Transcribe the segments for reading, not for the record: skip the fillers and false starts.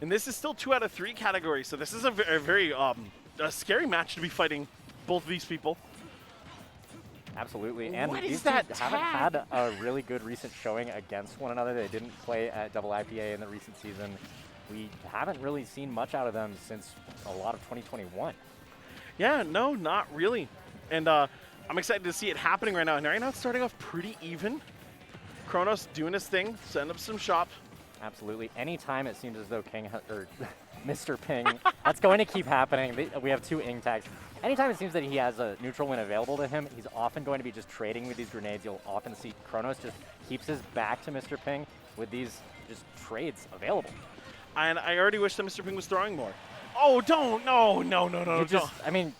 And this is still 2 out of 3 categories, so this is a very a scary match to be fighting both of these people. Absolutely, and What these is two that haven't tag? had a really good recent showing against one another. They didn't play at Double IPA in the recent season. We haven't really seen much out of them since a lot of 2021. Yeah, no, not really. And I'm excited to see it happening right now. And right now it's starting off pretty even. Chronos doing his thing, setting up some shop. Absolutely. Anytime it seems as though or Mr. Ping, that's going to keep happening. We have 2 ing tags. Anytime it seems that he has a neutral win available to him, he's often going to be just trading with these grenades. You'll often see Chronos just keeps his back to Mr. Ping with these just trades available. And I already wish that Mr. Ping was throwing more. Oh, don't. No, no, no, no, You no. I mean,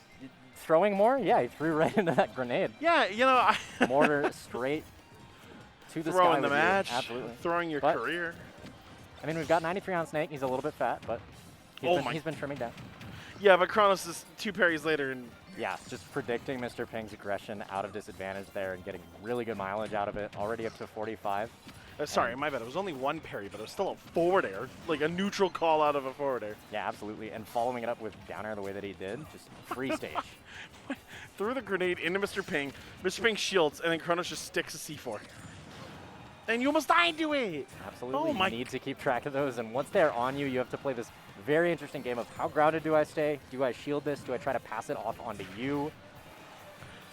throwing more? Yeah, he threw right into that grenade. Yeah, you know. Mortar straight to the sky throwing the with you. match, Absolutely. throwing your But, career. I mean, we've got 93 on Snake. He's a little bit fat, but he's been trimming down. Yeah, but Chronos is 2 parries later, and Yeah, just predicting Mr. Ping's aggression out of disadvantage there and getting really good mileage out of it. Already up to 45. sorry, my bad. It was only 1 parry, but it was still a forward air, like a neutral call out of a forward air. Yeah, absolutely. And following it up with down air the way that he did, just free stage. Threw the grenade into Mr. Ping. Mr. Ping shields, and then Chronos just sticks a C4. And you almost died to it. Absolutely. Oh my. You need to keep track of those. And once they're on you, you have to play this very interesting game of how grounded do I stay? Do I shield this? Do I try to pass it off onto you?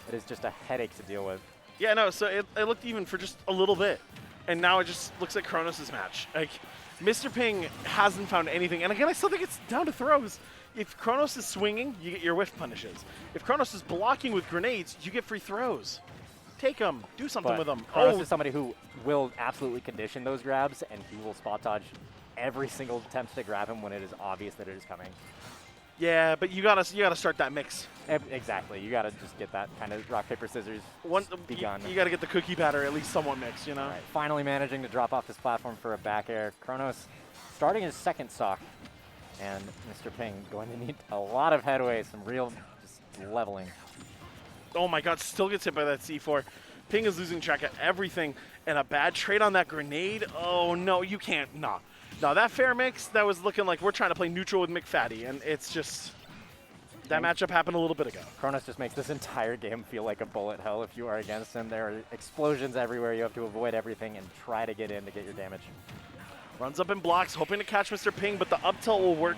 It is just a headache to deal with. Yeah, no, so it looked even for just a little bit. And now it just looks like Chronos' match. Like, Mr. Ping hasn't found anything. And again, I still think it's down to throws. If Chronos is swinging, you get your whiff punishes. If Chronos is blocking with grenades, you get free throws. Take them. Do something with them. Chronos is somebody who will absolutely condition those grabs, and he will spot dodge every single attempt to grab him when it is obvious that it is coming. Yeah, but you gotta start that mix. Exactly. You gotta just get that kind of rock, paper, scissors begun. You gotta get the cookie batter at least somewhat mixed, you know? All right, finally managing to drop off this platform for a back air. Chronos starting his second stock, and Mr. Ping going to need a lot of headway, some real just leveling. Oh my god, still gets hit by that C4. Ping is losing track of everything, and a bad trade on that grenade. Oh no, you can't. Nah. No, that fair mix, that was looking like we're trying to play neutral with McFatty, and it's just, that matchup happened a little bit ago. Chronos just makes this entire game feel like a bullet hell if you are against him. There are explosions everywhere. You have to avoid everything and try to get in to get your damage. Runs up and blocks, hoping to catch Mr. Ping, but the up tilt will work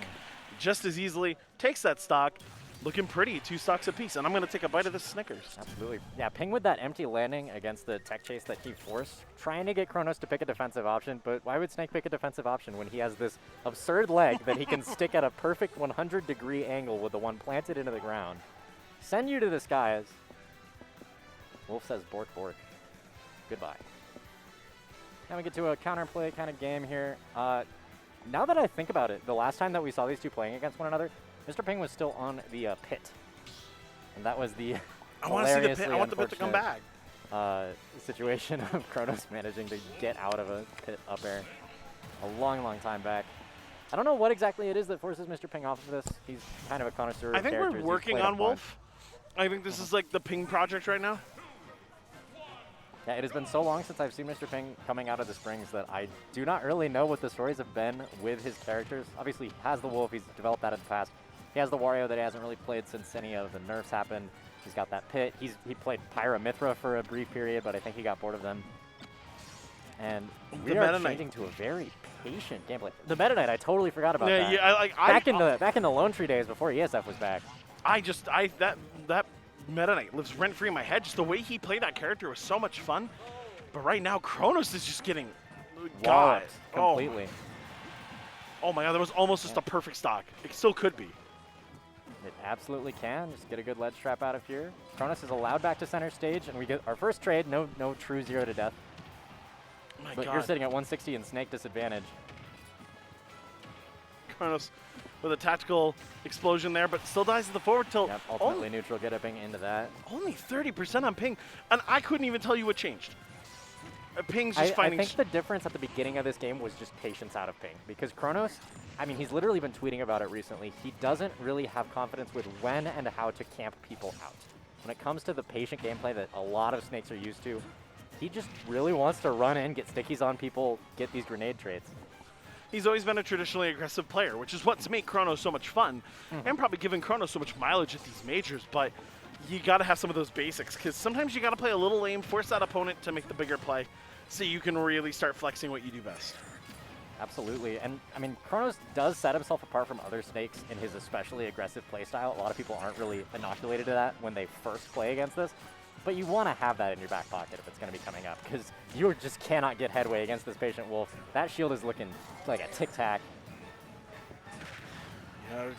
just as easily. Takes that stock. Looking pretty, 2 stocks apiece, and I'm going to take a bite of this Snickers. Absolutely. Yeah, Ping with that empty landing against the tech chase that he forced, trying to get Chronos to pick a defensive option, but why would Snake pick a defensive option when he has this absurd leg that he can stick at a perfect 100-degree angle with the one planted into the ground? Send you to the skies. Wolf says bork bork. Goodbye. Now we get to a counterplay kind of game here. Now that I think about it, the last time that we saw these two playing against one another, Mr. Ping was still on the pit. And that was the I want to see the pit. I want the pit to come back. Situation of Chronos managing to get out of a pit up air a long, long time back. I don't know what exactly it is that forces Mr. Ping off of this. He's kind of a connoisseur I of think characters. we're working on Wolf. I think this is like the Ping project right now. Yeah, it has been so long since I've seen Mr. Ping coming out of the Springs that I do not really know what the stories have been with his characters. Obviously, he has the Wolf. He's developed that in the past. He has the Wario that he hasn't really played since any of the nerfs happened. He's got that pit. He played Pyra Mithra for a brief period, but I think he got bored of them. And we are changing to a very patient gameplay. The Meta Knight, I totally forgot about that. Yeah, back in the Lone Tree days before ESF was back. That Meta Knight lives rent-free in my head. Just the way he played that character was so much fun. But right now, Chronos is just getting God completely. Oh my God, that was almost just a perfect stock. It still could be. It absolutely can. Just get a good ledge trap out of here. Chronos is allowed back to center stage, and we get our first trade. No true 0 to death. But you're sitting at 160 and Snake disadvantage. Chronos with a tactical explosion there, but still dies at the forward tilt. Yep, ultimately neutral get-upping into that. Only 30% on Ping, and I couldn't even tell you what changed. Ping's just finding... I think the difference at the beginning of this game was just patience out of Ping, because Chronos, I mean, he's literally been tweeting about it recently. He doesn't really have confidence with when and how to camp people out. When it comes to the patient gameplay that a lot of Snakes are used to, he just really wants to run in, get stickies on people, get these grenade trades. he's always been a traditionally aggressive player, which is what's made Chronos so much fun, and probably given Chronos so much mileage at these majors. But you got to have some of those basics, because sometimes you got to play a little lame, force that opponent to make the bigger play, so you can really start flexing what you do best. Absolutely, and I mean, Chronos does set himself apart from other Snakes in his especially aggressive playstyle. A lot of people aren't really inoculated to that when they first play against this, but you want to have that in your back pocket if it's going to be coming up, because you just cannot get headway against this Patient Wolf. That shield is looking like a tic-tac.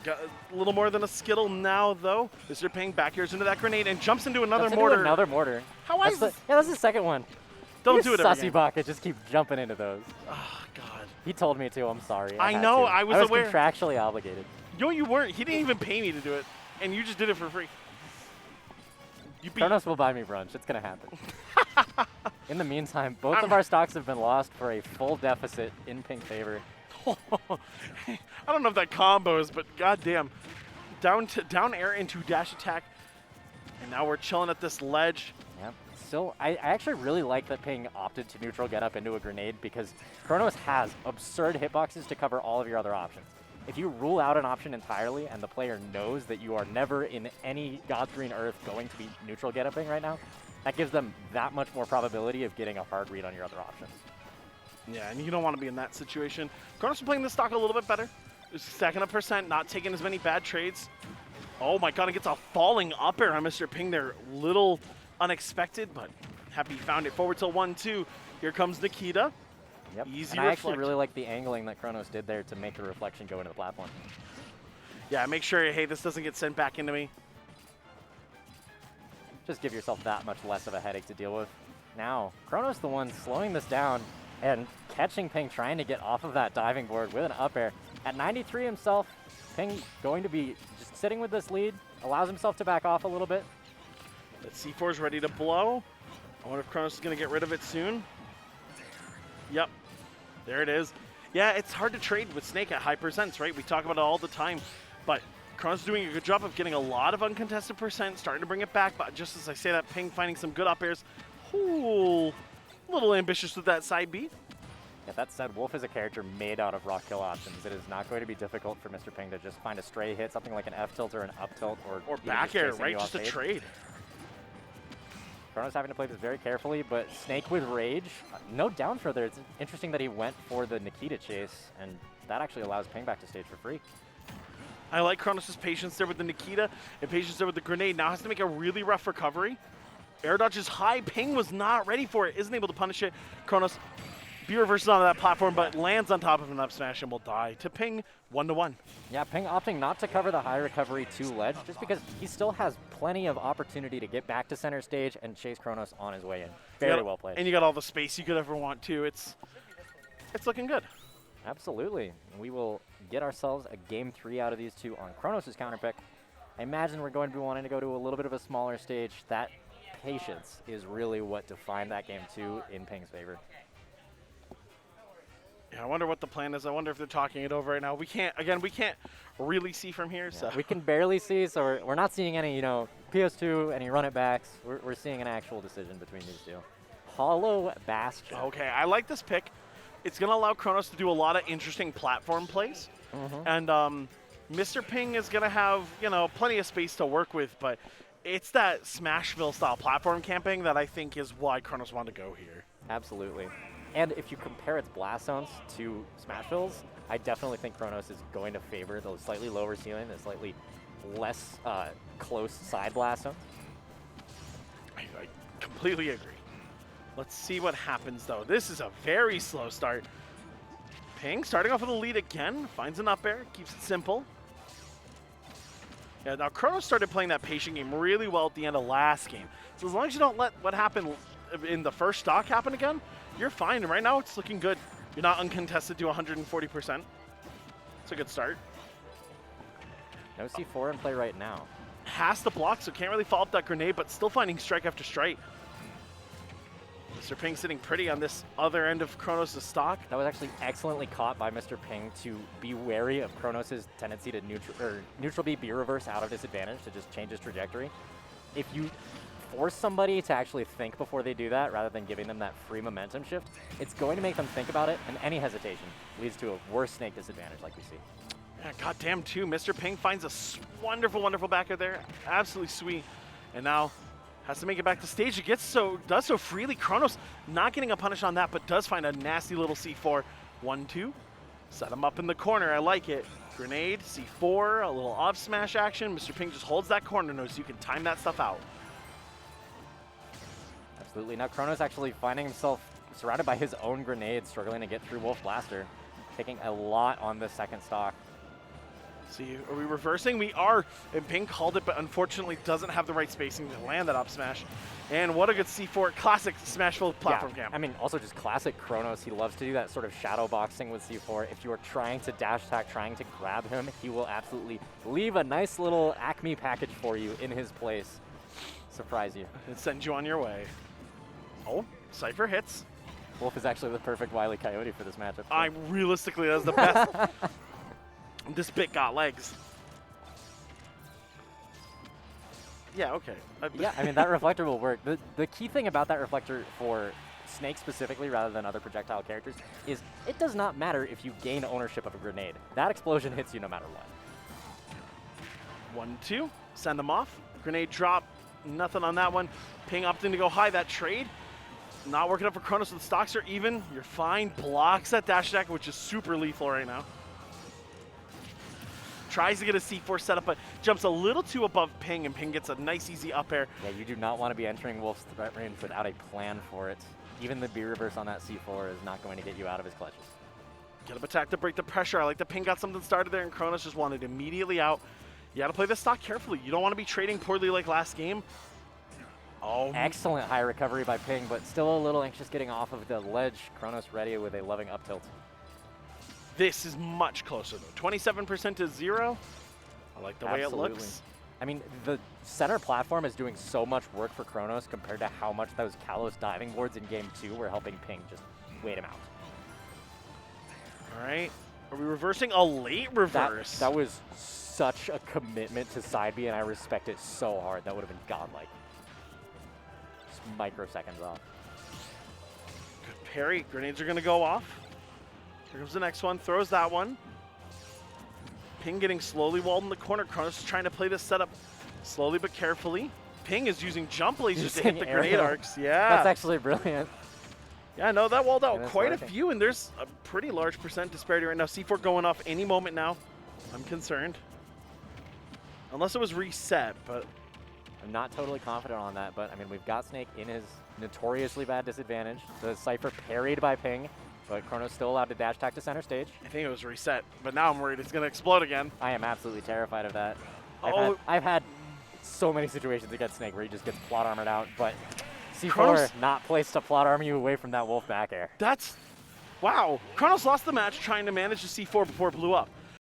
Got a little more than a Skittle now, though. Mr. Ping back airs into that grenade and jumps into another Jumps mortar. Into another mortar. How wise is Yeah, that's the second one. Don't do it every game. Sussy just keep jumping into those. Oh, God. He told me to, I'm sorry. I had know, to. I was aware. Contractually obligated. No, you weren't. He didn't even pay me to do it, and you just did it for free. Chronos will buy me brunch. It's going to happen. In the meantime, both of our stocks have been lost for a full deficit in Ping favor. I don't know if that combos, but goddamn. Down air into dash attack, and now we're chilling at this ledge. Yep. Still, I actually really like that Ping opted to neutral get up into a grenade, because Chronos has absurd hitboxes to cover all of your other options. If you rule out an option entirely and the player knows that you are never in any God's green earth going to be neutral get upping right now, that gives them that much more probability of getting a hard read on your other options. Yeah, and you don't want to be in that situation. Chronos is playing this stock a little bit better. Just stacking up percent, not taking as many bad trades. Oh my God, it gets a falling up air on Mr. Ping there. Little unexpected, but happy he found it. Forward till 1-2. Here comes Nikita. Yep. Easy and I reflect. actually really like the angling that Chronos did there to make the reflection go into the platform. Yeah, make sure, hey, this doesn't get sent back into me. Just give yourself that much less of a headache to deal with. Now, Chronos the one slowing this down and catching Ping trying to get off of that diving board with an up air. At 93 himself, Ping going to be just sitting with this lead, allows himself to back off a little bit. That C4 is ready to blow. I wonder if Chronos is going to get rid of it soon. Yep, there it is. Yeah, it's hard to trade with Snake at high percents, right? We talk about it all the time, but Chronos is doing a good job of getting a lot of uncontested percent, starting to bring it back, but just as I say that, Ping finding some good up airs. Ooh, a little ambitious with that side B. Yeah, that said, Wolf is a character made out of rock kill options. It is not going to be difficult for Mr. Ping to just find a stray hit, something like an F tilt or an up tilt, or back air, right? Just a trade. Chronos having to play this very carefully, but Snake with Rage, no down further. It's interesting that he went for the Nikita chase, and that actually allows Ping back to stage for free. I like Chronos' patience there with the Nikita and patience there with the grenade. Now has to make a really rough recovery. Air dodge is high. Ping was not ready for it, isn't able to punish it. Chronos B reverses onto that platform, but lands on top of an up smash and will die to Ping 1-1. Yeah, Ping opting not to cover the high recovery to ledge, just because he still has plenty of opportunity to get back to center stage and chase Chronos on his way in. Very well played. And you got all the space you could ever want to. It's looking good. Absolutely. We will get ourselves a game 3 out of these two on Chronos' counter pick. I imagine we're going to be wanting to go to a little bit of a smaller stage. That patience is really what defined that game 2 in Ping's favor. Yeah, I wonder what the plan is. I wonder if they're talking it over right now. We can't really see from here. Yeah, so we can barely see, so we're not seeing any, PS2, any run it backs. We're seeing an actual decision between these two. Hollow Bastion. Okay, I like this pick. It's going to allow Chronos to do a lot of interesting platform plays. And Mr. Ping is going to have, plenty of space to work with, but it's that Smashville style platform camping that I think is why Chronos wanted to go here. Absolutely. And if you compare its blast zones to Smashvilles, I definitely think Chronos is going to favor the slightly lower ceiling, the slightly less close side blast zones. I completely agree. Let's see what happens, though. This is a very slow start. Ping starting off with a lead again, finds an up air, keeps it simple. Yeah, now Chronos started playing that patient game really well at the end of last game. So as long as you don't let what happened in the first stock happen again, you're fine. And right now it's looking good. You're not uncontested to 140%. It's a good start. No C4 in play right now. Has to block, so can't really follow up that grenade, but still finding strike after strike. Mr. Ping sitting pretty on this other end of Chronos' stock. That was actually excellently caught by Mr. Ping to be wary of Chronos' tendency to neutral B reverse out of disadvantage to just change his trajectory. If you force somebody to actually think before they do that, rather than giving them that free momentum shift, it's going to make them think about it, and any hesitation leads to a worse Snake disadvantage like we see. Yeah, goddamn too. Mr. Ping finds a wonderful, wonderful backer there. Absolutely sweet. And now has to make it back to stage. It does so freely. Chronos not getting a punish on that, but does find a nasty little C4. 1-2. Set him up in the corner. I like it. Grenade, C4, a little off smash action. Mr. Ping just holds that corner node so you can time that stuff out. Absolutely. Now Chronos actually finding himself surrounded by his own grenades, struggling to get through Wolf Blaster, taking a lot on the second stock. See, are we reversing? We are, and Ping called it, but unfortunately doesn't have the right spacing to land that up smash. And what a good C4, classic Smashville platform camp. I mean, also just classic Chronos. He loves to do that sort of shadow boxing with C4. If you are trying to dash attack, trying to grab him, he will absolutely leave a nice little Acme package for you in his place. Surprise you. And send you on your way. Oh, Cypher hits. Wolf is actually the perfect Wile E. Coyote for this matchup. Realistically, that's the best. This bit got legs. Yeah, okay. Yeah, I mean, that reflector will work. The key thing about that reflector for Snake specifically, rather than other projectile characters, is it does not matter if you gain ownership of a grenade. That explosion hits you no matter what. 1-2. Send them off. Grenade drop. Nothing on that one. Ping opting to go high. That trade. Not working up for Chronos. The stocks are even. You're fine. Blocks that dash attack, which is super lethal right now. Tries to get a C4 setup, but jumps a little too above Ping, and Ping gets a nice, easy up air. Yeah, you do not want to be entering Wolf's threat range without a plan for it. Even the B reverse on that C4 is not going to get you out of his clutches. Get up attack to break the pressure. I like that Ping got something started there, and Chronos just wanted immediately out. You got to play this stock carefully. You don't want to be trading poorly like last game. Oh, excellent high recovery by Ping, but still a little anxious getting off of the ledge. Chronos ready with a loving up tilt. This is much closer, though. 27% to 0. I like the way it looks. I mean, the center platform is doing so much work for Chronos compared to how much those Kalos diving boards in Game 2 were helping Ping just wait him out. All right. Are we reversing a late reverse? That was such a commitment to side B, and I respect it so hard. That would have been godlike. Just microseconds off. Good parry. Grenades are going to go off. Here comes the next one. Throws that one. Ping getting slowly walled in the corner. Chronos is trying to play this setup slowly but carefully. Ping is using jump lasers to hit the grenade arcs. Yeah. That's actually brilliant. Yeah, no, that walled out quite working. a few, and there's a pretty large percent disparity right now. C4 going off any moment now. I'm concerned. Unless it was reset, but... I'm not totally confident on that, but I mean, we've got Snake in his notoriously bad disadvantage. The Cypher parried by Ping. But Chronos still allowed to dash attack to center stage. I think it was reset, but now I'm worried it's going to explode again. I am absolutely terrified of that. Oh. I've had so many situations against Snake where he just gets plot armored out, but C4 Chronos, not placed to plot armor you away from that Wolf back air. That's, wow. Chronos lost the match trying to manage the C4 before it blew up.